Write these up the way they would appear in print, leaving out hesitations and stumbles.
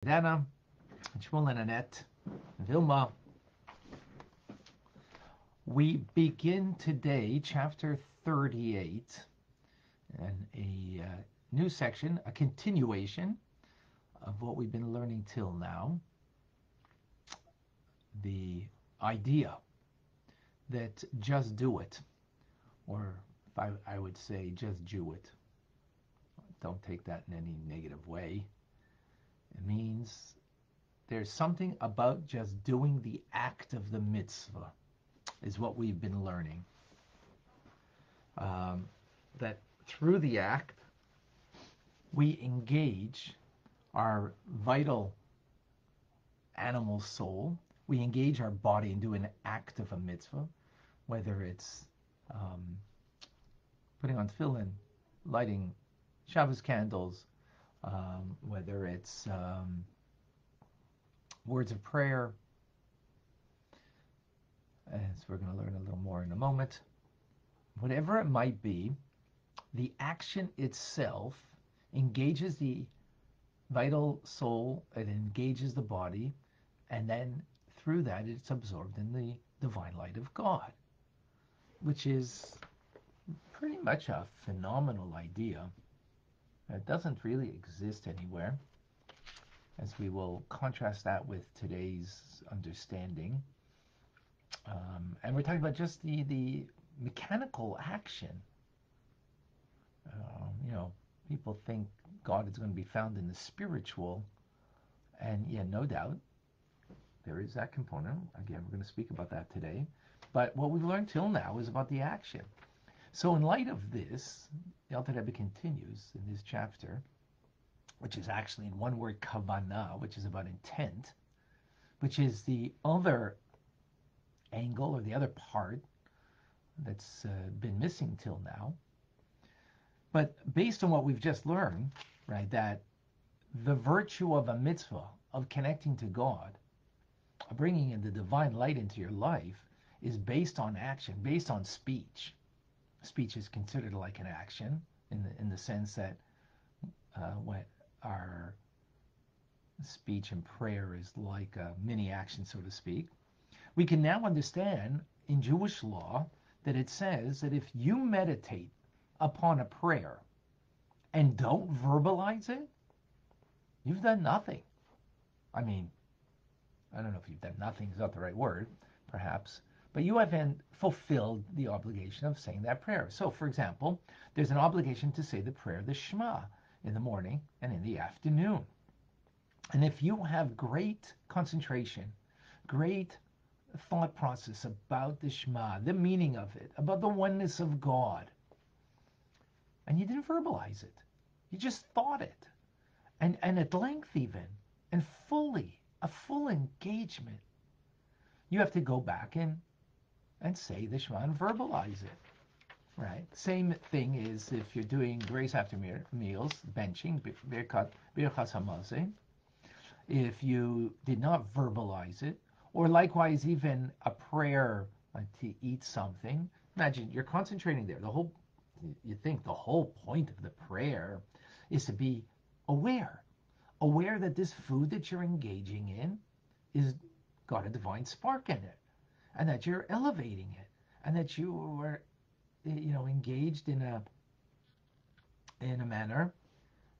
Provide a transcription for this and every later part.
Dana, Shmuel and Annette, Vilma. We begin today chapter 38 and a new section, a continuation of what we've been learning till now. The idea that just do it, or if I would say just do it. Don't take that in any negative way. It means there's something about just doing the act of the mitzvah, is what we've been learning. That through the act, we engage our vital animal soul. We engage our body and do an act of a mitzvah, whether it's putting on tefillin, lighting Shabbos candles, whether it's words of prayer, as we're going to learn a little more in a moment. Whatever it might be, the action itself engages the vital soul, it engages the body, and then through that it's absorbed in the divine light of God, which is pretty much a phenomenal idea. It doesn't really exist anywhere, as we will contrast that with today's understanding. And we're talking about just the mechanical action. People think God is going to be found in the spiritual, and yeah, no doubt, there is that component. Again, we're going to speak about that today. But what we've learned till now is about the action. So in light of this, the Alter Rebbe continues in this chapter, which is actually in one word, kavanah, which is about intent, which is the other angle or the other part that's been missing till now. But based on what we've just learned, right, that the virtue of a mitzvah, of connecting to God, of bringing in the divine light into your life, is based on action, based on speech. Speech is considered like an action in the sense that when our speech and prayer is like a mini action, so to speak. We can now understand in Jewish law that it says that if you meditate upon a prayer and don't verbalize it, you've done nothing. I mean, I don't know if you've done nothing is not the right word, perhaps, but you haven't fulfilled the obligation of saying that prayer. So, for example, there's an obligation to say the prayer, the Shema, in the morning and in the afternoon. And if you have great concentration, great thought process about the Shema, the meaning of it, about the oneness of God, and you didn't verbalize it, you just thought it, and at length even, and fully, a full engagement, you have to go back and say the Shema and verbalize it, right? Same thing is if you're doing grace after meals, benching, Birchas Hamazon. If you did not verbalize it, or likewise even a prayer to eat something, imagine you're concentrating there. You think the whole point of the prayer is to be aware that this food that you're engaging in is got a divine spark in it, and that you're elevating it, and that you are, engaged in a manner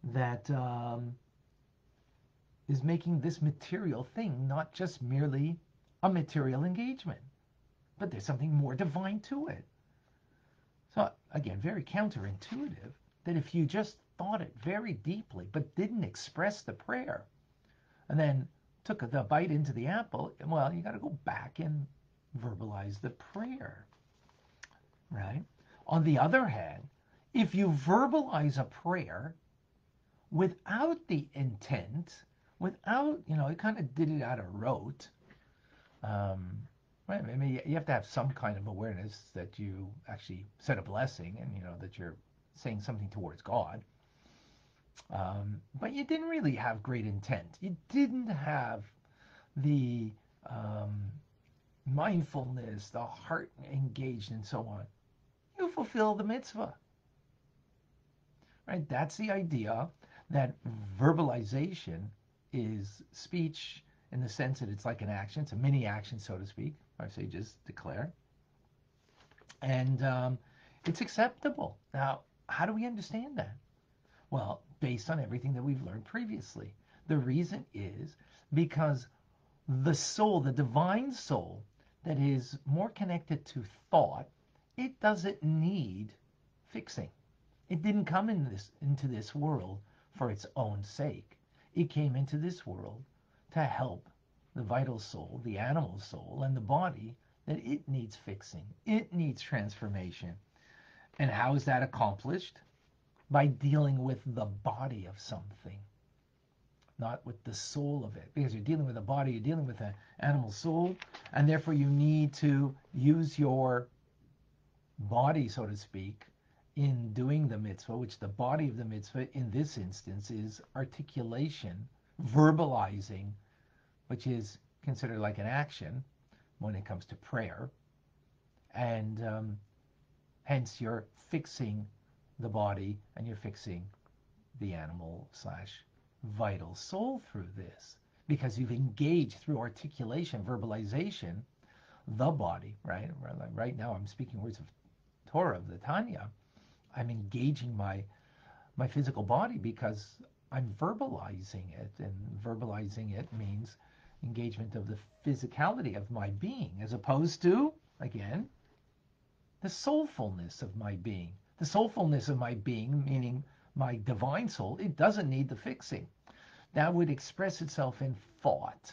that is making this material thing not just merely a material engagement, but there's something more divine to it. So again, very counterintuitive that if you just thought it very deeply but didn't express the prayer and then took the bite into the apple, well, you got to go back and verbalize the prayer, right? On the other hand, if you verbalize a prayer without the intent, without, you kind of did it out of rote, right? I mean, you have to have some kind of awareness that you actually said a blessing and, that you're saying something towards God. But you didn't really have great intent. You didn't have the mindfulness, the heart engaged, and so on. You fulfill the mitzvah. Right? That's the idea that verbalization is speech in the sense that it's like an action. It's a mini action, so to speak. Our sages declare. And it's acceptable. Now, how do we understand that? Well, based on everything that we've learned previously. The reason is because the soul, the divine soul, that is more connected to thought, it doesn't need fixing. It didn't come into this world for its own sake. It came into this world to help the vital soul, the animal soul, and the body that it needs fixing. It needs transformation. And how is that accomplished? By dealing with the body of something, not with the soul of it. Because you're dealing with a body, you're dealing with an animal soul, and therefore you need to use your body, so to speak, in doing the mitzvah, which the body of the mitzvah in this instance is articulation, verbalizing, which is considered like an action when it comes to prayer. And hence you're fixing the body and you're fixing the animal / vital soul through this, because you've engaged through articulation, verbalization, the body, right? Right now I'm speaking words of Torah, of the Tanya. I'm engaging my physical body because I'm verbalizing it, and verbalizing it means engagement of the physicality of my being, as opposed to, again, the soulfulness of my being. The soulfulness of my being, meaning my divine soul, it doesn't need the fixing. That would express itself in thought.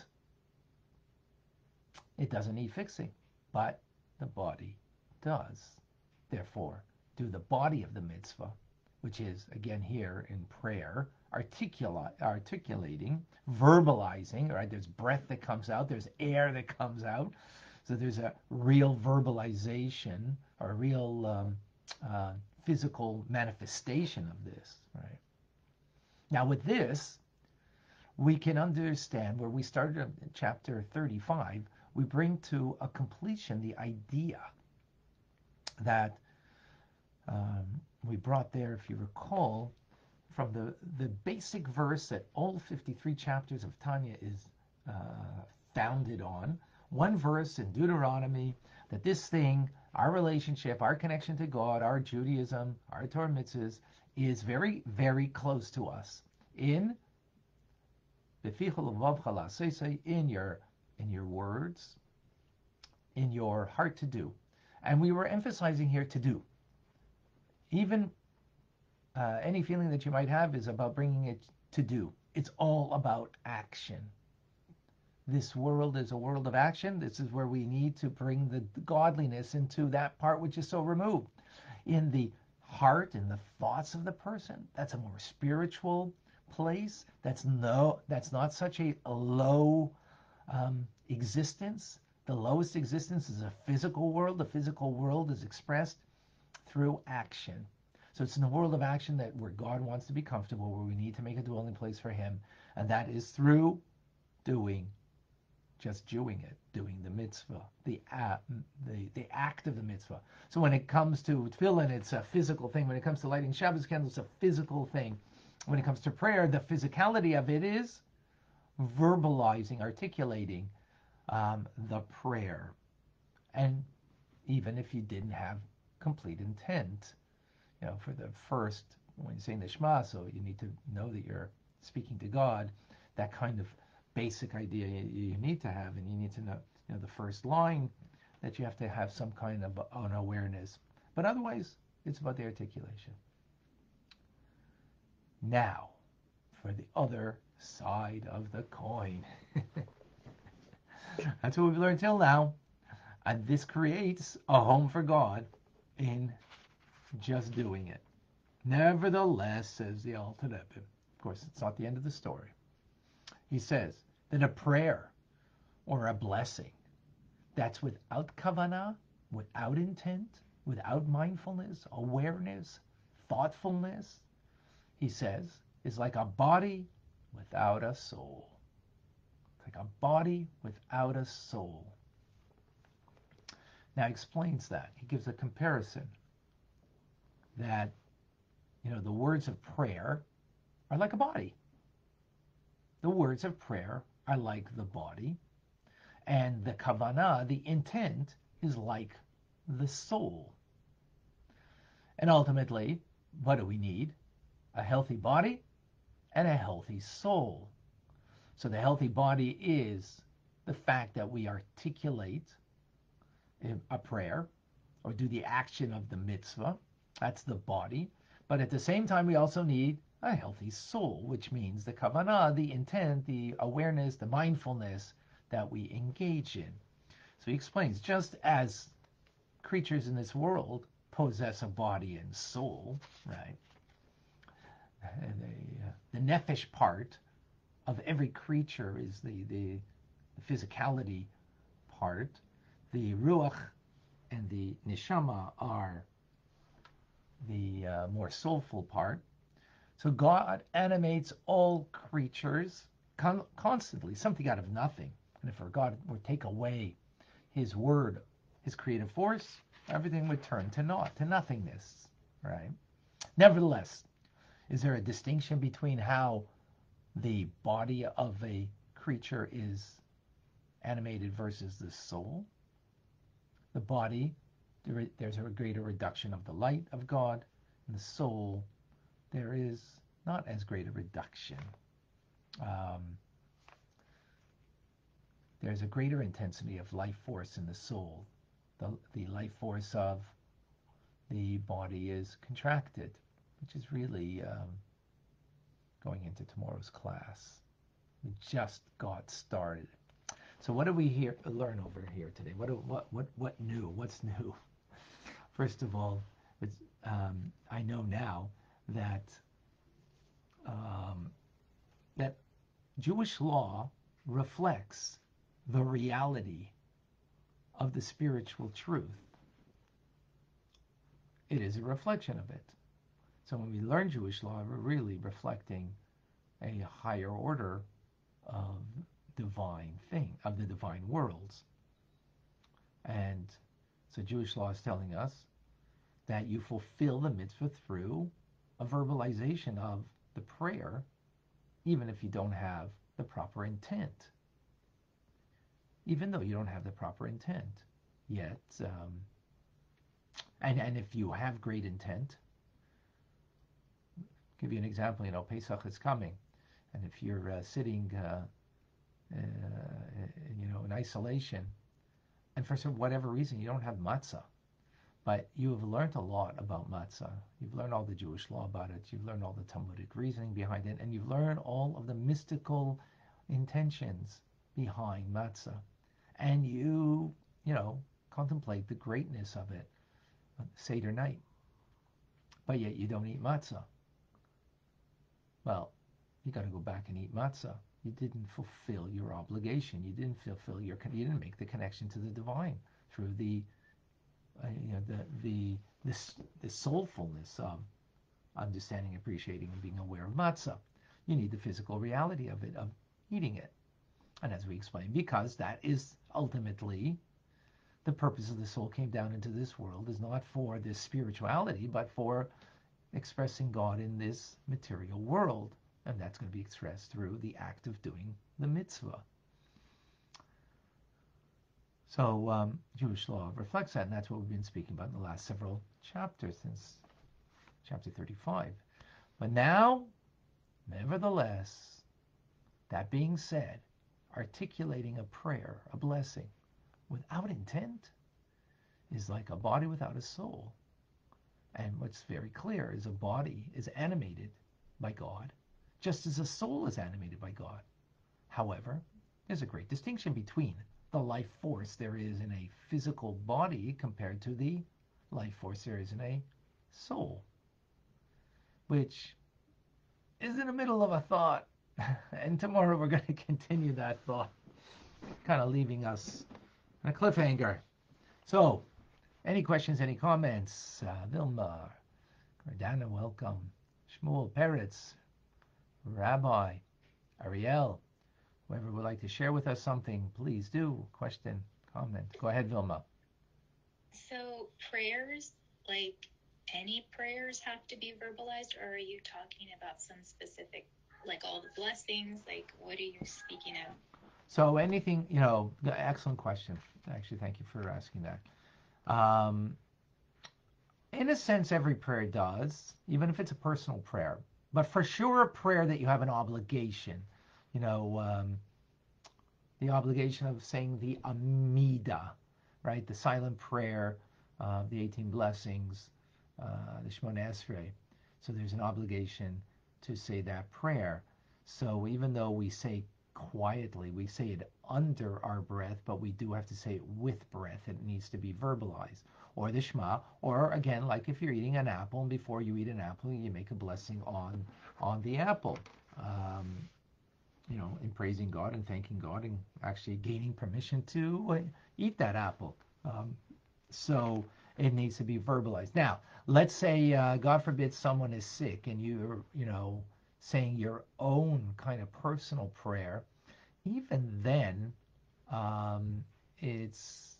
It doesn't need fixing, but the body does. Therefore, do the body of the mitzvah, which is, again here in prayer, articulating, verbalizing, right? There's breath that comes out, there's air that comes out. So there's a real verbalization, or a real physical manifestation of this, right? Now with this, we can understand where we started in chapter 35, we bring to a completion the idea that we brought there, if you recall, from the basic verse that all 53 chapters of Tanya is founded on. One verse in Deuteronomy, that this thing, our relationship, our connection to God, our Judaism, our Torah mitzvahs, is very, very close to us. In your words, in your heart to do. And we were emphasizing here to do. Even any feeling that you might have is about bringing it to do. It's all about action. This world is a world of action. This is where we need to bring the godliness into that part which is so removed. In the heart, in the thoughts of the person, that's a more spiritual place. That's not such a low existence. The lowest existence is a physical world. The physical world is expressed through action. So it's in the world of action that where God wants to be comfortable, where we need to make a dwelling place for him. And that is through doing the mitzvah, the act of the mitzvah. So when it comes to tefillin, it's a physical thing. When it comes to lighting Shabbos candles, it's a physical thing. When it comes to prayer, the physicality of it is verbalizing, articulating the prayer. And even if you didn't have complete intent, for the first, when you're saying the Shema, so you need to know that you're speaking to God, that kind of basic idea you need to have, and you need to know, the first line, that you have to have some kind of an awareness. But otherwise, it's about the articulation. Now, for the other side of the coin. That's what we've learned till now. And this creates a home for God in just doing it. Nevertheless, says the Alter Rebbe, of course, it's not the end of the story. He says that a prayer or a blessing that's without kavanah, without intent, without mindfulness, awareness, thoughtfulness, he says, is like a body without a soul. It's like a body without a soul. Now he explains that. He gives a comparison that, the words of prayer are like a body. The words of prayer are like the body, and the kavanah, the intent, is like the soul. And ultimately, what do we need? A healthy body and a healthy soul. So the healthy body is the fact that we articulate a prayer or do the action of the mitzvah. That's the body. But at the same time, we also need a healthy soul, which means the kavanah, the intent, the awareness, the mindfulness that we engage in. So he explains, just as creatures in this world possess a body and soul, right? The nefesh part of every creature is the physicality part. The ruach and the neshama are the more soulful part. So God animates all creatures constantly, something out of nothing. And if God were to take away his word, his creative force, everything would turn to naught, to nothingness, right? Nevertheless, is there a distinction between how the body of a creature is animated versus the soul? The body, there's a greater reduction of the light of God. In the soul, there is not as great a reduction. There's a greater intensity of life force in the soul. The life force of the body is contracted, which is really going into tomorrow's class. We just got started. So what do we learn over here today? What new? What's new? First of all, I know now that that Jewish law reflects the reality of the spiritual truth. It is a reflection of it. So when we learn Jewish law, we're really reflecting a higher order of of the divine worlds. And so Jewish law is telling us that you fulfill the mitzvah through a verbalization of the prayer, even if you don't have the proper intent. Even though you don't have the proper intent, yet, and if you have great intent, give you an example. Pesach is coming, and if you're sitting, in isolation, and for whatever reason you don't have matzah, but you have learned a lot about matzah. You've learned all the Jewish law about it. You've learned all the Talmudic reasoning behind it, and you've learned all of the mystical intentions behind matzah. And you contemplate the greatness of it, Seder night, but yet you don't eat matzah. Well, you got to go back and eat matzah. You didn't fulfill your obligation. You didn't you didn't make the connection to the divine through the soulfulness of understanding, appreciating, and being aware of matzah. You need the physical reality of it, of eating it. And as we explained, because that is ultimately the purpose of the soul came down into this world, is not for this spirituality, but for expressing God in this material world. And that's going to be expressed through the act of doing the mitzvah. So Jewish law reflects that, and that's what we've been speaking about in the last several chapters, since chapter 35. But now, nevertheless, that being said, articulating a prayer, a blessing, without intent is like a body without a soul. And what's very clear is a body is animated by God, just as a soul is animated by God. However, there's a great distinction between the life force there is in a physical body compared to the life force there is in a soul, which is in the middle of a thought. And tomorrow we're going to continue that thought, kind of leaving us on a cliffhanger. So, any questions, any comments? Vilma, Gordana, welcome. Shmuel, Peretz, Rabbi, Ariel, whoever would like to share with us something, please do. Question, comment. Go ahead, Vilma. So prayers, like any prayers, have to be verbalized, or are you talking about some specific like all the blessings? Like, what are you speaking of? So anything, excellent question. Actually, thank you for asking that. Um, in a sense, every prayer does, even if it's a personal prayer. But for sure, a prayer that you have an obligation, you know, the obligation of saying the Amida, right? The silent prayer, the 18 blessings, the Shemona Esrei. So there's an obligation to say that prayer. So even though we say quietly, we say it under our breath, but we do have to say it with breath. It needs to be verbalized. Or the Shema, or again, like if you're eating an apple, and before you eat an apple, you make a blessing on the apple. Um, in praising God and thanking God and actually gaining permission to eat that apple. Um, so it needs to be verbalized. Now, let's say, God forbid, someone is sick and you're, saying your own kind of personal prayer. Even then, um, it's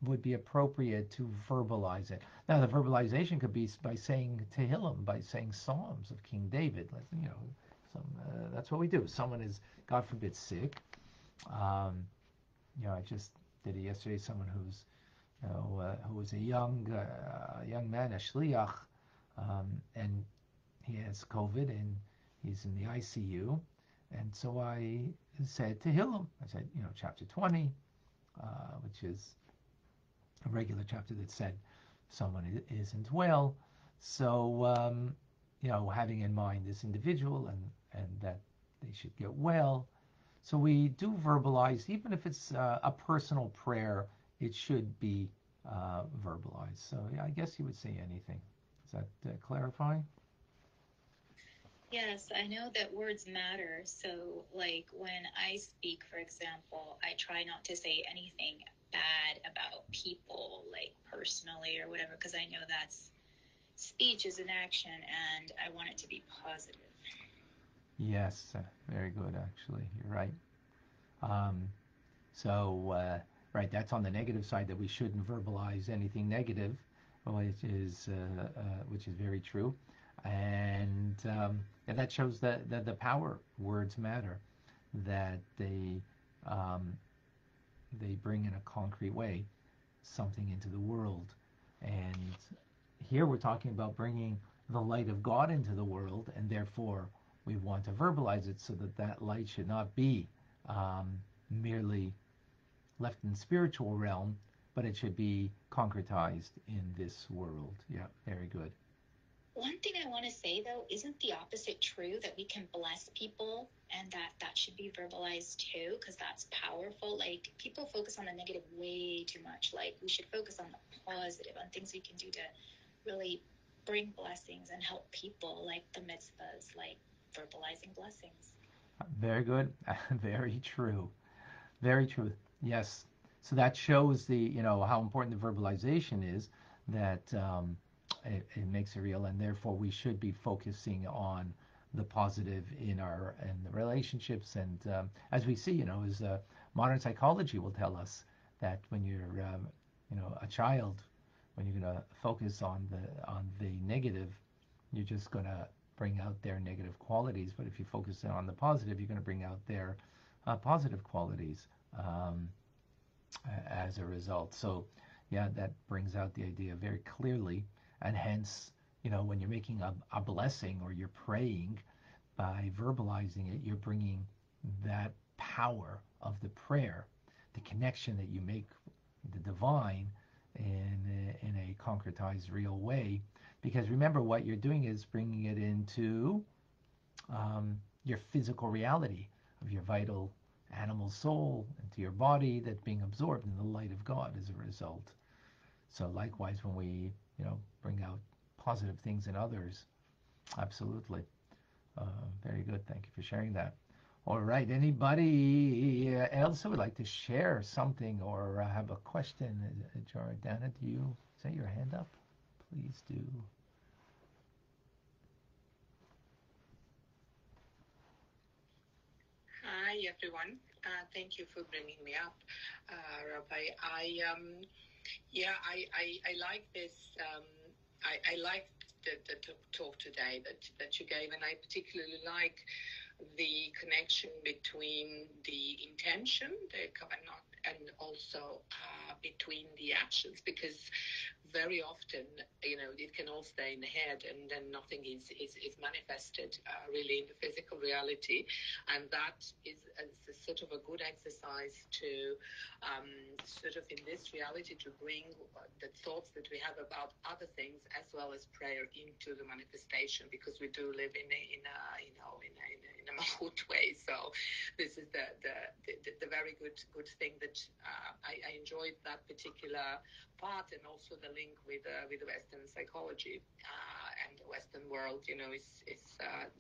would be appropriate to verbalize it. Now, the verbalization could be by saying Tehillim, by saying Psalms of King David. That's what we do. Someone is, God forbid, sick. Um, I just did it yesterday. Someone who was a young man, a shliach, and he has COVID and he's in the ICU. And so I said Tehillim. I said, chapter 20, which is a regular chapter that said someone isn't well. So, having in mind this individual and that they should get well. So we do verbalize, even if it's a personal prayer, it should be verbalized. So yeah, I guess you would say anything. Does that clarify? Yes, I know that words matter. So, like when I speak, for example, I try not to say anything bad about people, like personally or whatever, because I know that's speech is an action and I want it to be positive. Yes, very good, actually. You're right. Um, right, that's on the negative side that we shouldn't verbalize anything negative, which is very true, and that shows that the power words matter, that um, they bring in a concrete way something into the world, and here we're talking about bringing the light of God into the world, and therefore we want to verbalize it so that that light should not be um, merely left in the spiritual realm, but it should be concretized in this world. Yeah, very good. One thing I want to say though, isn't the opposite true, that we can bless people and that should be verbalized too, because that's powerful. Like people focus on the negative way too much. Like we should focus on the positive, on things we can do to really bring blessings and help people, like the mitzvahs, like verbalizing blessings. Very good. Very true. Very true. Yes. So that shows how important the verbalization is, that it makes it real, and therefore we should be focusing on the positive in the relationships. And as we see, as modern psychology will tell us, that when you're, a child, when you're going to focus on the negative, you're just going to bring out their negative qualities. But if you focus on the positive, you're going to bring out their positive qualities um, as a result. So, yeah, that brings out the idea very clearly. And hence, when you're making a blessing or you're praying, by verbalizing it, you're bringing that power of the prayer, the connection that you make with the divine in a concretized, real way. Because remember, what you're doing is bringing it into your physical reality of your vital animal soul into your body, that's being absorbed in the light of God as a result. So likewise, when we, bring out positive things in others, absolutely. Very good. Thank you for sharing that. All right. Anybody else who would like to share something or have a question? Jordana, do you set your hand up? Please do. Hi, everyone. Thank you for bringing me up, Rabbi. I like this. I like the talk today that you gave, and I particularly like the connection between the intention, the kavanah, and also between the actions, because very often, it can all stay in the head, and then nothing is manifested really in the physical reality. And that is a sort of a good exercise to sort of in this reality to bring the thoughts that we have about other things as well as prayer into the manifestation, because we do live in a mahut way. So this is the very good thing that I enjoyed that particular part, and also the link with the Western psychology and the Western world, is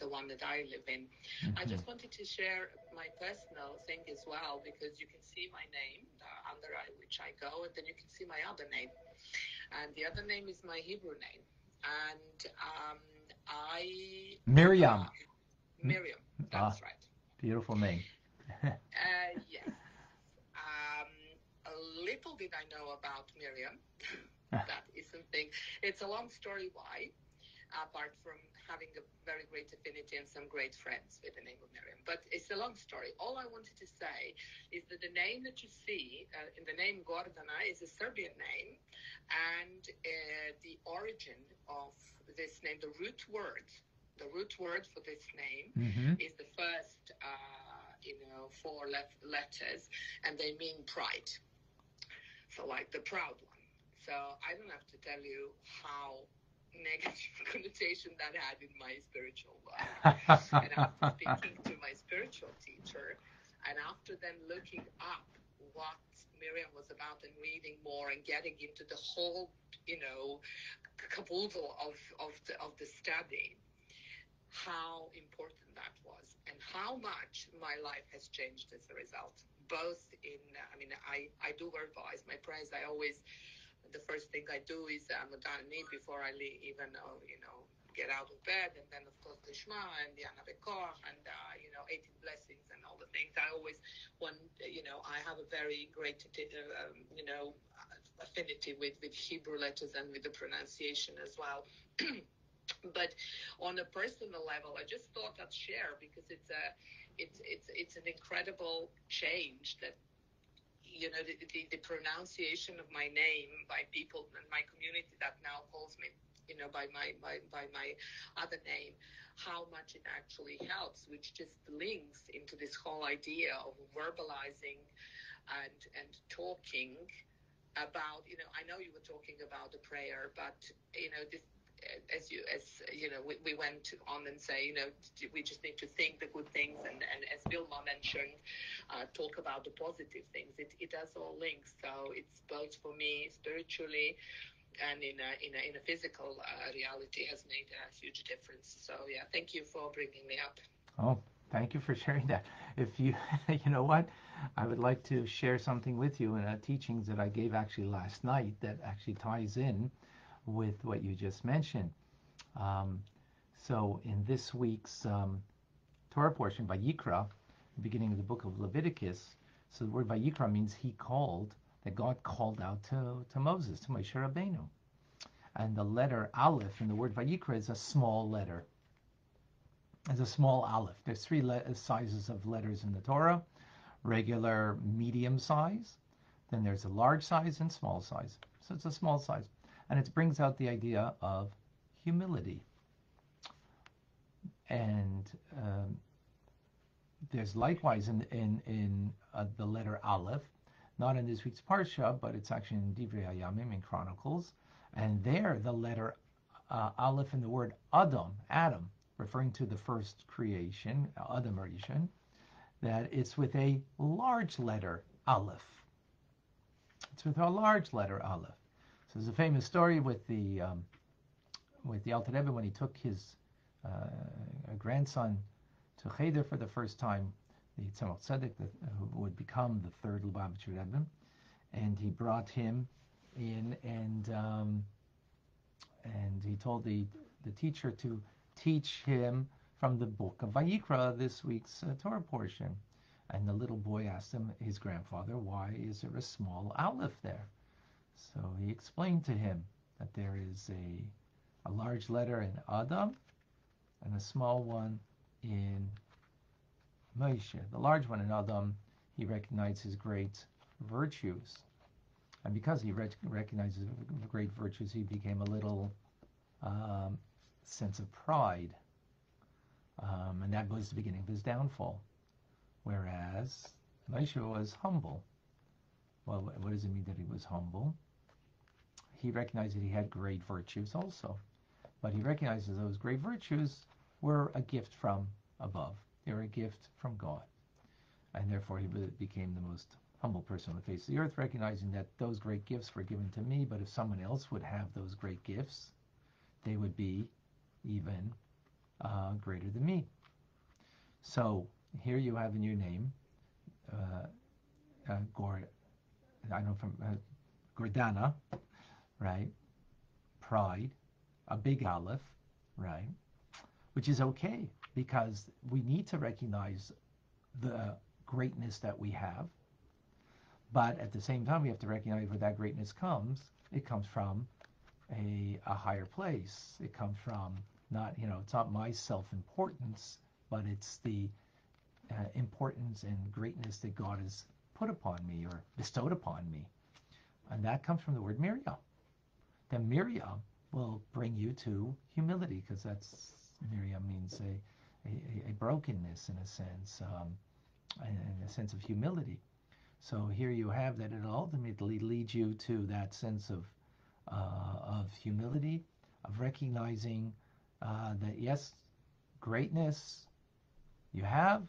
the one that I live in. I just wanted to share my personal thing as well, because you can see my name under which I go, and then you can see my other name, and the other name is my Hebrew name, and Miriam. Miriam, that's right. Beautiful name. Yes. A little bit I know about Miriam. That is something. It's a long story why, apart from having a very great affinity and some great friends with the name of Miriam. But it's a long story. All I wanted to say is that the name that you see, in the name Gordana, is a Serbian name, and the origin of this name, the root word for this name is the first, 4 letters, and they mean pride. So like the proud one. So I don't have to tell you how negative connotation that had in my spiritual life. And after speaking to my spiritual teacher, and after then looking up what Miriam was about and reading more and getting into the whole, caboodle of the study, how important that was and how much my life has changed as a result. Both in, I do verbalize my prayers. I always, the first thing I do is Modani before I even, get out of bed. And then, of course, the Shema and the Ana Bekoach and, 18 blessings and all the things. I always, I have a very great, affinity with Hebrew letters and with the pronunciation as well. But on a personal level, I just thought I'd share, because it's an incredible change that, the pronunciation of my name by people in my community that now calls me, by my other name, how much it actually helps, which just links into this whole idea of verbalizing and talking about, I know you were talking about the prayer, but, this, we went on and say, we just need to think the good things, and as Vilma mentioned, talk about the positive things. It does all link. So it's both for me spiritually and in a physical reality has made a huge difference. So yeah, thank you for bringing me up. Oh, thank you for sharing that. If you, you know what, I would like to share something with you in teachings that I gave actually last night that actually ties in with what you just mentioned. So in this week's Torah portion, Vayikra, the beginning of the book of Leviticus, so the word Vayikra means he called, that God called out to Moses, to Moshe Rabbeinu. And the letter Aleph in the word Vayikra is a small letter. It's a small Aleph. There's 3 sizes of letters in the Torah: regular, medium size, then there's a large size and small size. So it's a small size. And it brings out the idea of humility. And there's likewise in the letter Aleph, not in this week's Parsha, but it's actually in Divrei Hayamim, in Chronicles. And there, the letter Aleph in the word Adam, referring to the first creation, Adam Rishon, that it's with a large letter Aleph. It's with a large letter Aleph. So there's a famous story with the Alter Rebbe when he took his grandson to Cheder for the first time, the Tzemach Tzedek, who would become the third Lubavitcher Rebbe, and he brought him in, and he told the teacher to teach him from the book of Vayikra, this week's Torah portion. And the little boy asked his grandfather, why is there a small Aleph there? So he explained to him that there is a large letter in Adam and a small one in Moshe. The large one in Adam, he recognized his great virtues. And because he recognizes great virtues, he became a little sense of pride. And that was the beginning of his downfall. Whereas Moshe was humble. Well, what does it mean that he was humble? He recognized that he had great virtues also. But he recognizes those great virtues were a gift from above. They were a gift from God. And therefore he became the most humble person on the face of the earth, recognizing that those great gifts were given to me, but if someone else would have those great gifts, they would be even greater than me. So here you have in your name, Gordana, right? Pride, a big Aleph, right? Which is okay, because we need to recognize the greatness that we have. But at the same time, we have to recognize where that greatness comes. It comes from a higher place. It comes from it's not my self-importance, but it's the importance and greatness that God has put upon me or bestowed upon me. And that comes from the word Miriam. Then Miriam will bring you to humility, because Miriam means a brokenness in a sense, in a sense of humility. So here you have that it ultimately leads you to that sense of humility, of recognizing that yes, greatness you have,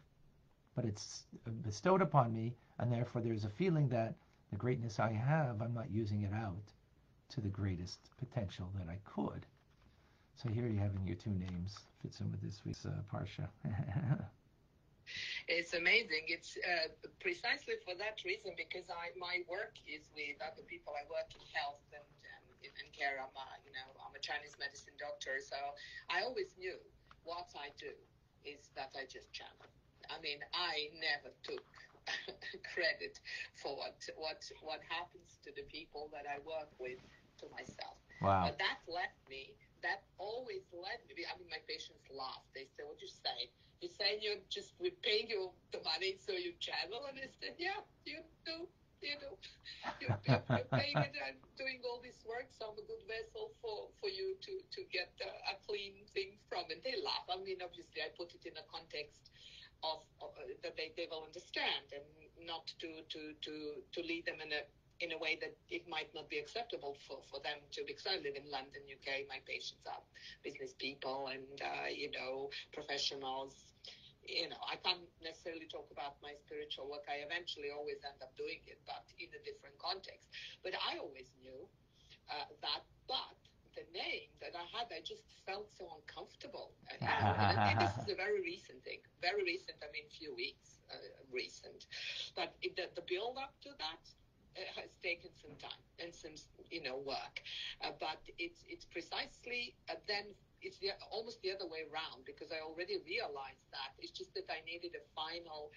but it's bestowed upon me, and therefore there's a feeling that the greatness I have, I'm not using it out to the greatest potential that I could. So here you have in your two names, fits in with this week's Parsha. It's amazing. It's precisely for that reason, because my work is with other people. I work in health and care. I'm a Chinese medicine doctor, so I always knew what I do is that I just channel. I mean, I never took credit for what happens to the people that I work with to myself. Wow. But that always led me. I mean, my patients laugh. They say, "What do you say? You say we're paying you the money so you channel?" And I said, "Yeah, you do. You're paying it and doing all this work, so I'm a good vessel for you to get a clean thing from." And they laugh. I mean, obviously, I put it in a context of that they will understand, and not to lead them in a way that it might not be acceptable for them to, because I live in London, UK. My patients are business people and professionals. I can't necessarily talk about my spiritual work. I eventually always end up doing it, but in a different context. But I always knew that. But the name that I had, I just felt so uncomfortable. And this is a very recent thing. Very recent. I mean, a few weeks recent. But the build up to that has taken some time and some work. But it's precisely then. It's almost the other way around, because I already realized that. It's just that I needed a final,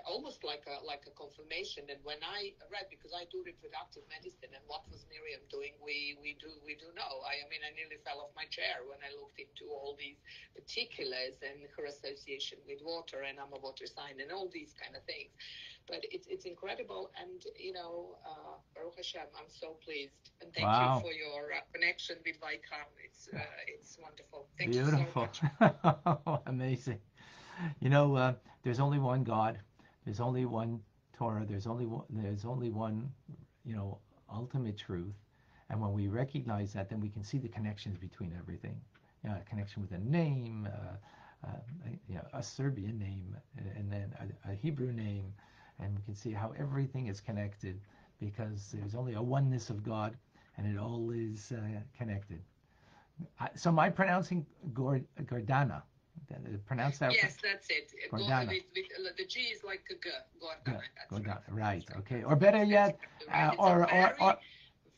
almost like a confirmation. And when I read, because I do reproductive medicine, and what was Miriam doing, we do know. I mean, I nearly fell off my chair when I looked into all these particulars and her association with water, and I'm a water sign, and all these kind of things. But it's incredible, and Baruch Hashem, I'm so pleased, and thank you for your connection with Vaikram. It's wonderful. Thank Beautiful. you so much. Amazing. There's only one God. There's only one Torah. There's only one, ultimate truth. And when we recognize that, then we can see the connections between everything. A connection with a name, a Serbian name, and then a Hebrew name. And we can see how everything is connected, because there's only a oneness of God, and it all is connected. So am I pronouncing Gordana? Pronounce that? Yes, that's it. Gordana. The G is like a G. Gordana. Gordana. Right. Okay. Or better yet,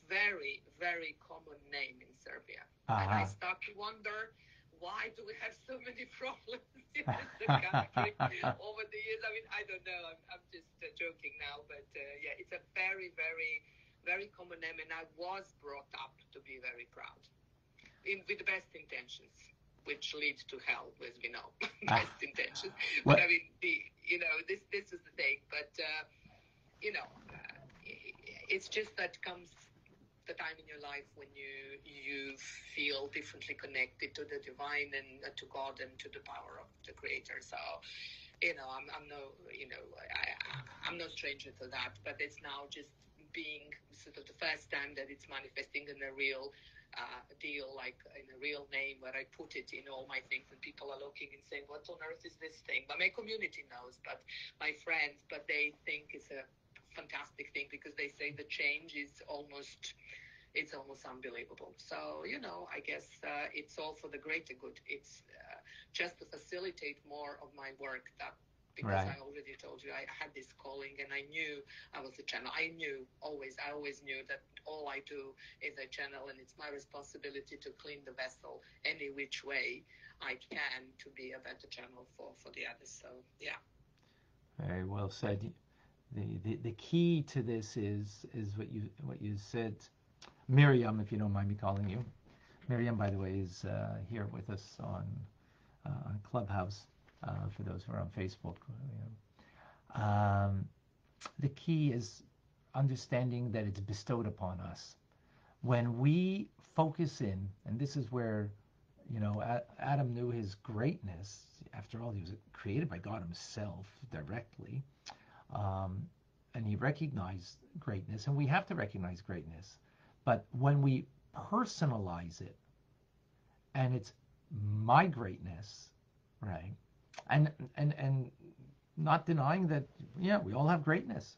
very, very common name in Serbia. And I start to wonder, why do we have so many problems in the country over the years? I mean, I don't know. I'm just joking now, but it's a very, very, very common name, and I was brought up to be very proud. with the best intentions, which leads to hell, as we know. Ah, Best intentions. what? But I mean, this is the thing. But it's just that comes the time in your life when you feel differently connected to the divine and to God and to the power of the Creator. So I'm no I'm no stranger to that. But it's now just being sort of the first time that it's manifesting in a real deal, like in a real name, where I put it in all my things, and people are looking and saying, "What on earth is this thing?" But my community knows, but my friends, but they think it's a fantastic thing because they say the change is almost unbelievable. So I guess it's all for the greater good. It's just to facilitate more of my work, that because Right. I already told you I had this calling, and I knew I was a channel. I always knew that all I do is a channel, and it's my responsibility to clean the vessel any which way I can to be a better channel for the others. So yeah. Very well said. The key to this is what you said, Miriam, if you don't mind me calling you. Miriam, by the way, is here with us on Clubhouse. For those who are on Facebook, the key is understanding that it's bestowed upon us. When we focus in, and this is where Adam knew his greatness. After all, he was created by God himself directly. And he recognized greatness, and we have to recognize greatness. But when we personalize it, and it's my greatness, right? And not denying that, yeah, we all have greatness.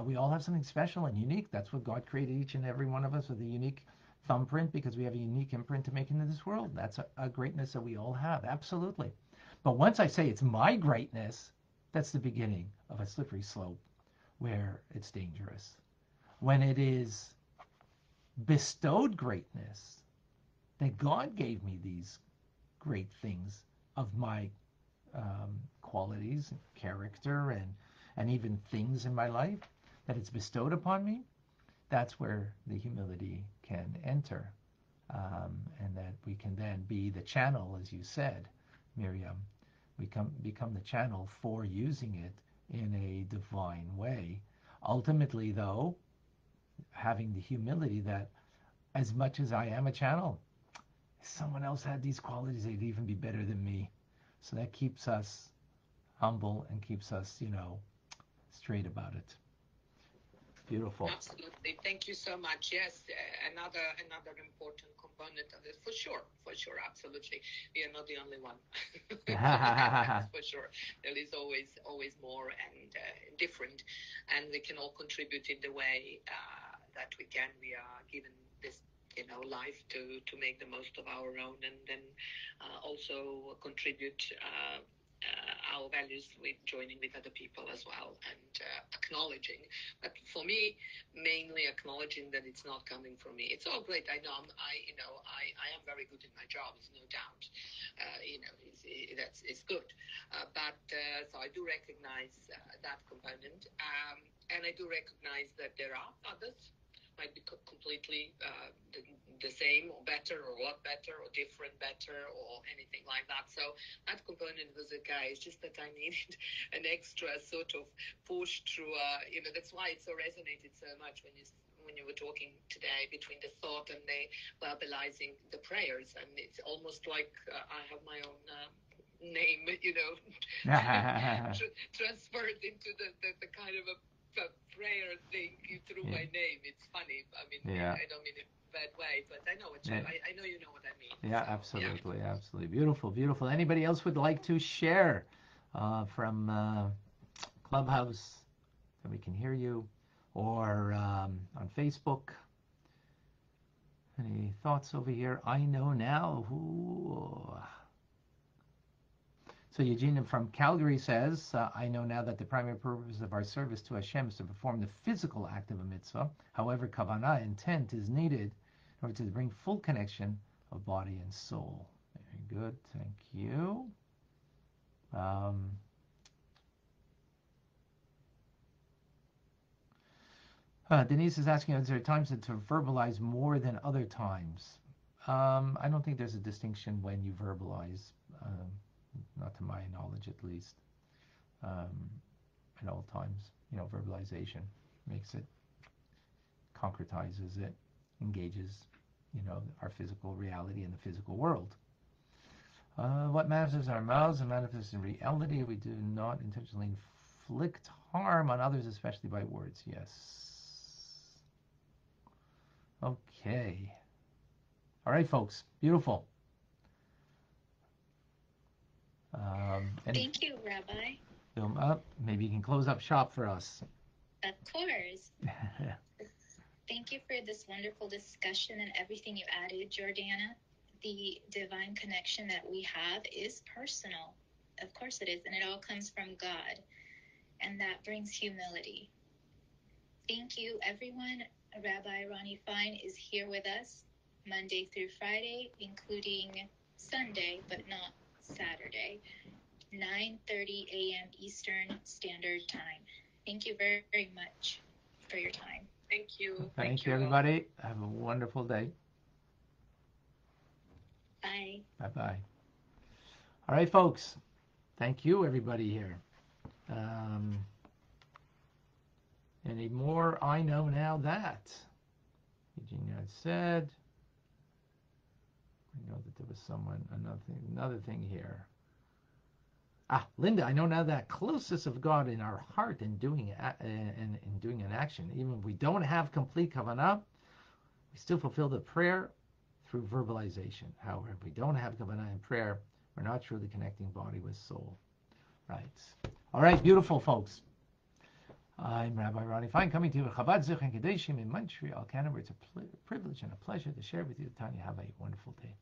We all have something special and unique. That's what God created each and every one of us with a unique thumbprint, because we have a unique imprint to make into this world. That's a greatness that we all have, absolutely. But once I say it's my greatness, that's the beginning of a slippery slope where it's dangerous. When it is bestowed greatness, that God gave me these great things of my qualities, character, and even things in my life, that it's bestowed upon me, that's where the humility can enter. And that we can then be the channel, as you said, Miriam. We become the channel for using it in a divine way. Ultimately, though, having the humility that as much as I am a channel, if someone else had these qualities, they'd even be better than me. So that keeps us humble and keeps us, straight about it. Beautiful. Absolutely. Thank you so much. Yes, another important component of it, for sure, absolutely. We are not the only one. That's for sure. There is always more and different, and we can all contribute in the way that we can. We are given this life to make the most of our own, and then also contribute our values with joining with other people as well, and acknowledging. But for me, mainly acknowledging that it's not coming from me. It's all great. I know I am very good in my job. There's no doubt. It's good. But so I do recognize that component, and I do recognize that there are others might be completely the same or better or a lot better or different better or anything like that. So that component was okay. It's just that I needed an extra sort of push through. That's why it so resonated so much when you were talking today between the thought and the verbalizing the prayers, and it's almost like I have my own name, transferred into the kind of a prayer thing through my name. It's funny. I mean, I don't mean it in a bad way, but I know I know you know what I mean. Yeah, so, absolutely, absolutely. Beautiful. Anybody else would like to share from Clubhouse, that we can hear you, or on Facebook? Any thoughts over here? I know now who. So Eugene from Calgary says, I know now that the primary purpose of our service to Hashem is to perform the physical act of a mitzvah. However, kavanah, intent, is needed in order to bring full connection of body and soul. Very good. Thank you. Denise is asking, is there times to verbalize more than other times? I don't think there's a distinction when you verbalize, not to my knowledge at least, at all times. Verbalization makes it, concretizes it, engages, our physical reality in the physical world. What manifests in our mouths and manifests in reality, we do not intentionally inflict harm on others, especially by words. Yes. Okay. All right, folks. Beautiful. Thank you, Rabbi. Film up. Maybe you can close up shop for us. Of course. Thank you for this wonderful discussion and everything you added, Jordana. The divine connection that we have is personal. Of course it is. And it all comes from God. And that brings humility. Thank you, everyone. Rabbi Ronnie Fine is here with us Monday through Friday, including Sunday, but not Saturday, 9:30 a.m. Eastern Standard Time. Thank you very, very much for your time. Thank you. Thank you, everybody. Have a wonderful day. Bye. Bye-bye. All right, folks. Thank you, everybody here. Any more? I know now that. Eugenia had said. I know that there was someone, another thing here. Linda, I know now that closeness of God in our heart in doing an action, even if we don't have complete kavanah, we still fulfill the prayer through verbalization. However, if we don't have kavanah in prayer, we're not truly connecting body with soul. Right. All right, beautiful folks. I'm Rabbi Ronnie Fine, coming to you with Chabad Zichron Kedoshim in Montreal, Canada. It's a privilege and a pleasure to share with you. Tanya, have a wonderful day.